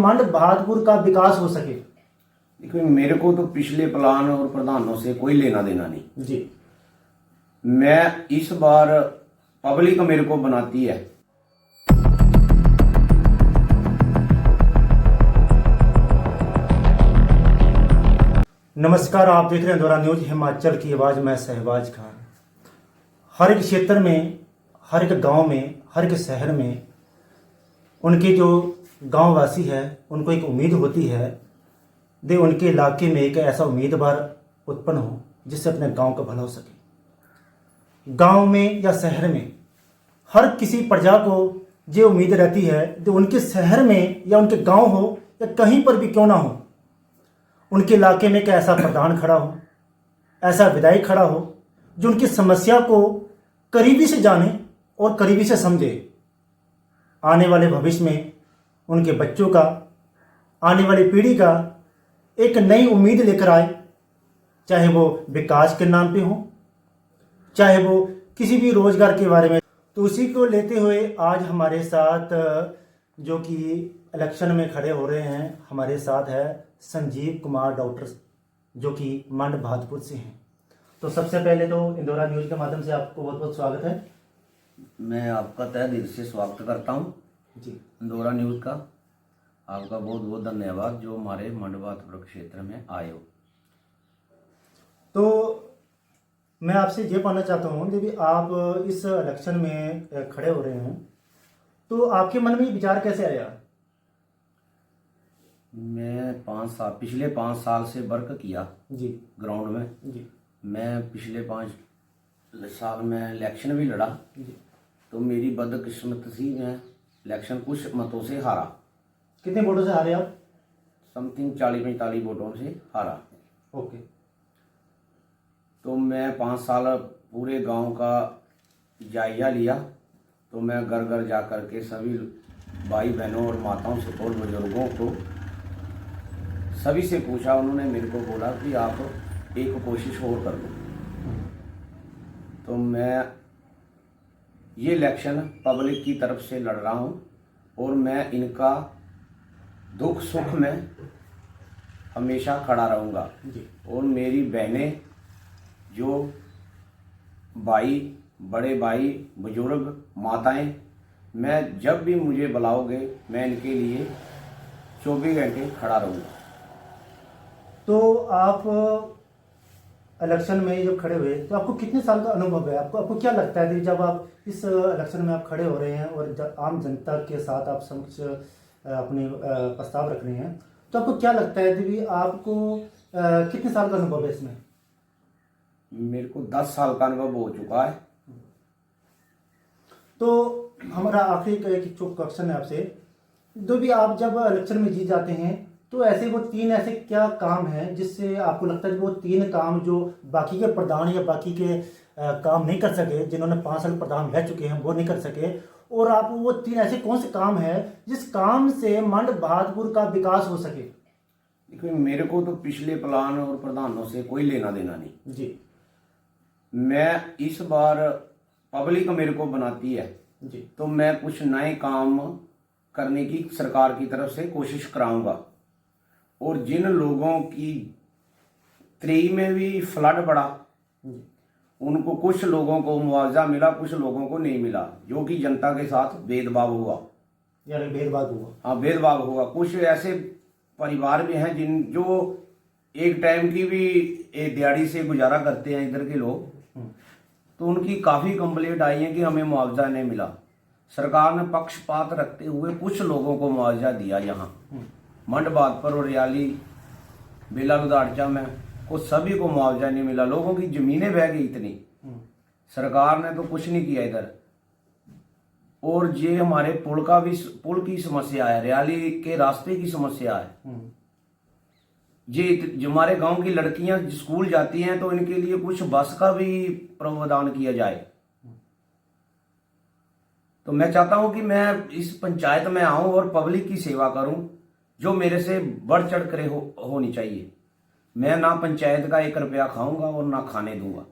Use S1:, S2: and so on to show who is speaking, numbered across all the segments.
S1: मंड बहादुरपुर का विकास हो सके?
S2: देखिए, मेरे को तो पिछले प्लान और प्रधानों से कोई लेना देना नहीं
S1: जी।
S2: मैं इस बार पब्लिक मेरे को बनाती है।
S1: नमस्कार, आप देख रहे हैं इंदौरा न्यूज हिमाचल की आवाज़ में शहबाज खान। हर एक क्षेत्र में, हर एक गांव में, हर एक शहर में उनके जो गांववासी है उनको एक उम्मीद होती है दे उनके इलाके में एक ऐसा उम्मीदवार उत्पन्न हो जिससे अपने गांव का भला हो सके। गांव में या शहर में हर किसी प्रजा को ये उम्मीद रहती है कि उनके शहर में या उनके गांव हो या कहीं पर भी क्यों ना हो, उनके इलाके में एक ऐसा प्रधान खड़ा हो, ऐसा विधायक खड़ा हो जो उनकी समस्या को करीबी से जाने और करीबी से समझे। आने वाले भविष्य में उनके बच्चों का, आने वाली पीढ़ी का एक नई उम्मीद लेकर आए, चाहे वो विकास के नाम पे हो, चाहे वो किसी भी रोजगार के बारे में। तो उसी को लेते हुए आज हमारे साथ जो कि इलेक्शन में खड़े हो रहे हैं, हमारे साथ है संजीव कुमार डॉक्टर, जो कि मंड बहादुरपुर से हैं। तो सबसे पहले तो इंदौरा न्यूज के माध्यम से आपको बहुत बहुत स्वागत है।
S2: मैं आपका तहे दिल से स्वागत करता हूँ
S1: जी।
S2: इंदौरा न्यूज का आपका बहुत बहुत धन्यवाद जो हमारे मंड बहादुरपुर क्षेत्र में आए हो।
S1: तो मैं आपसे ये जानना चाहता हूँ कि आप इस इलेक्शन में खड़े हो रहे हैं, तो आपके मन में ये विचार कैसे आया?
S2: मैं पिछले 5 साल से वर्क किया
S1: जी।
S2: ग्राउंड में।
S1: जी।
S2: मैं पिछले 5 साल में इलेक्शन भी लड़ा।
S1: जी।
S2: तो मेरी बदकिस्मत थी, मैं इलेक्शन कुछ मतों से हारा।
S1: कितने वोटों से हारे आप?
S2: समथिंग 40-45 वोटों से हारा।
S1: ओके।
S2: तो मैं 5 साल पूरे गांव का जायजा लिया। तो मैं घर घर जा कर के सभी भाई बहनों और माताओं से और बुजुर्गों को सभी से पूछा। उन्होंने मेरे को बोला कि आप एक कोशिश और कर लो। तो मैं ये इलेक्शन पब्लिक की तरफ से लड़ रहा हूँ और मैं इनका दुख सुख में हमेशा खड़ा रहूँगा। और मेरी बहनें, जो भाई, बड़े भाई, बुजुर्ग, माताएं, मैं जब भी मुझे बुलाओगे मैं इनके लिए 24 घंटे खड़ा रहूँगा।
S1: तो आप इलेक्शन में जब खड़े हुए तो आपको कितने साल का अनुभव है? आपको क्या लगता है कि जब आप इस इलेक्शन में आप खड़े हो रहे हैं और जब आम जनता के साथ आप समक्ष अपने प्रस्ताव रख रहे हैं, तो आपको क्या लगता है कि आपको कितने साल का अनुभव है इसमें?
S2: मेरे को 10 साल का अनुभव हो चुका है।
S1: तो हमारा आखिरी एक क्वेश्चन है आपसे, जो भी आप जब इलेक्शन में जीत जाते हैं तो ऐसे वो 3 ऐसे क्या काम हैं जिससे आपको लगता है कि वो 3 काम जो बाकी के प्रधान या बाकी के काम नहीं कर सके, जिन्होंने 5 साल प्रधान रह चुके हैं वो नहीं कर सके, और आप वो 3 ऐसे कौन से काम हैं जिस काम से मंड बहादुरपुर का विकास हो सके?
S2: देखिए, मेरे को तो पिछले प्लान और प्रधानों से कोई लेना देना नहीं
S1: जी।
S2: मैं इस बार पब्लिक मेरे को बनाती है
S1: जी।
S2: तो मैं कुछ नए काम करने की सरकार की तरफ से कोशिश कराऊंगा। और जिन लोगों की 23 में भी फ्लड पड़ा, उनको कुछ लोगों को मुआवजा मिला, कुछ लोगों को नहीं मिला, जो कि जनता के साथ भेदभाव हुआ।
S1: यानी भेदभाव हुआ? हाँ,
S2: भेदभाव हुआ। कुछ ऐसे परिवार भी हैं जो एक टाइम की भी एक दिहाड़ी से गुजारा करते हैं इधर के लोग, तो उनकी काफी कंप्लेंट आई है कि हमें मुआवजा नहीं मिला। सरकार ने पक्षपात रखते हुए कुछ लोगों को मुआवजा दिया। यहाँ मंड बहादुरपुर और रियाली, बेला लुधारचा में को सभी को मुआवजा नहीं मिला। लोगों की जमीनें बह गई इतनी, सरकार ने तो कुछ नहीं किया इधर। और ये हमारे पुल की समस्या है, रियाली के रास्ते की समस्या है। जो हमारे गांव की लड़कियां स्कूल जाती हैं तो इनके लिए कुछ बस का भी प्रावधान किया जाए। तो मैं चाहता हूं कि मैं इस पंचायत में आऊं और पब्लिक की सेवा करूं, जो मेरे से बढ़ चढ़ कर होनी चाहिए। मैं ना पंचायत का 1 रुपया खाऊंगा और ना खाने दूंगा।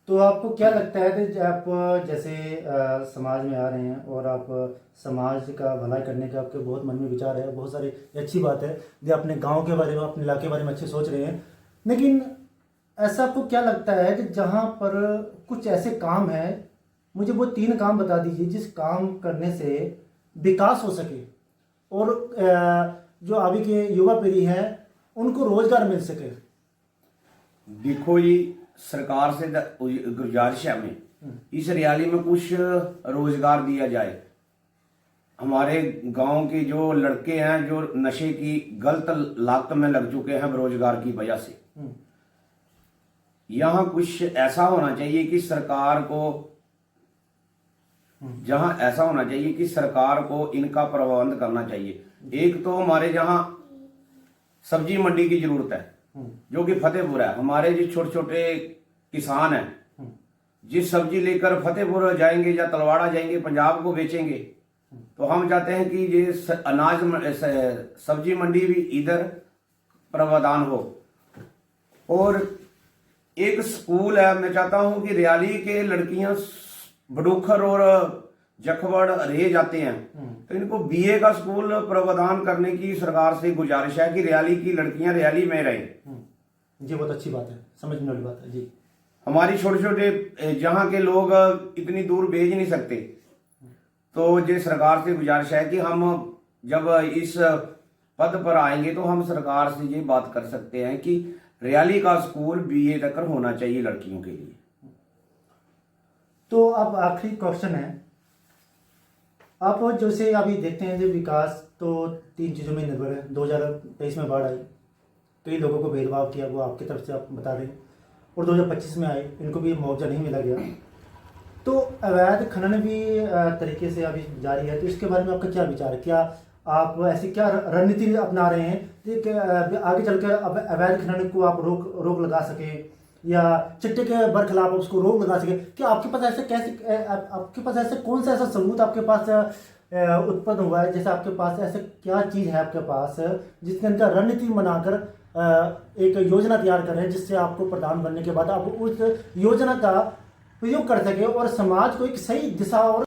S1: तो आपको क्या लगता है कि आप जैसे समाज में आ रहे हैं और आप समाज का भलाई करने के आपके बहुत मन में विचार है, बहुत सारी ये अच्छी बात है जो अपने गांव के बारे में, अपने इलाके के बारे में अच्छे सोच रहे हैं, लेकिन ऐसा आपको क्या लगता है कि जहां पर कुछ ऐसे काम हैं, मुझे वो 3 काम बता दीजिए जिस काम करने से विकास हो सके और जो अभी के युवा पीढ़ी है उनको रोजगार मिल सके।
S2: देखो ये सरकार से गुजारिश है हमें इस रैली में कुछ रोजगार दिया जाए। हमारे गांव के जो लड़के हैं जो नशे की गलत लात में लग चुके हैं बेरोजगार की वजह से, यहाँ कुछ ऐसा होना चाहिए कि सरकार को, जहां ऐसा होना चाहिए कि सरकार को इनका प्रबंध करना चाहिए। एक तो हमारे जहां सब्जी मंडी की जरूरत है जो कि फतेहपुर है। हमारे जो छोटे छोटे किसान हैं जिस सब्जी लेकर फतेहपुर जाएंगे या तलवाड़ा जाएंगे पंजाब को बेचेंगे, तो हम चाहते हैं कि ये अनाज सब्जी मंडी भी इधर प्रावधान हो। और एक स्कूल है, मैं चाहता हूं कि रियाली के लड़कियां बडूखर और जखवड़ रह जाते हैं तो इनको बीए का स्कूल प्रावधान करने की सरकार से गुजारिश है कि रियाली की लड़कियां रियाली में रहें।
S1: जी बहुत अच्छी बात है, समझने वाली बात है जी।
S2: हमारी छोटे छोटे जहाँ के लोग इतनी दूर भेज नहीं सकते, तो ये सरकार से गुजारिश है कि हम जब इस पद पर आएंगे तो हम सरकार से ये बात कर सकते हैं कि रियाली का स्कूल बीए तक होना चाहिए लड़कियों के लिए।
S1: तो अब आखिरी क्वेश्चन है, आप जैसे अभी देखते हैं जो विकास तो 3 चीज़ों में निर्भर है। 2023 में बाढ़ आई, कई लोगों को भेदभाव किया, वो आपकी तरफ से आप बता रहे हैं, और 2025 में आए, इनको भी मुआवजा नहीं मिला गया। तो अवैध खनन भी तरीके से अभी जारी है, तो इसके बारे में आपका क्या विचार है? क्या आप ऐसी क्या रणनीति अपना रहे हैं कि आगे चलकर अवैध खनन को आप रोक लगा सके या चिट्टे के बरखिलाफ उसको रोक लगा सके? क्या आपके पास आपके पास ऐसे कौन सा ऐसा सबूत आपके पास उत्पन्न हुआ है, जैसे आपके पास ऐसे क्या चीज़ है आपके पास जिसके अंदर रणनीति बनाकर एक योजना तैयार करें जिससे आपको प्रधान बनने के बाद आप उस योजना का प्रयोग कर सके और समाज को एक सही दिशा और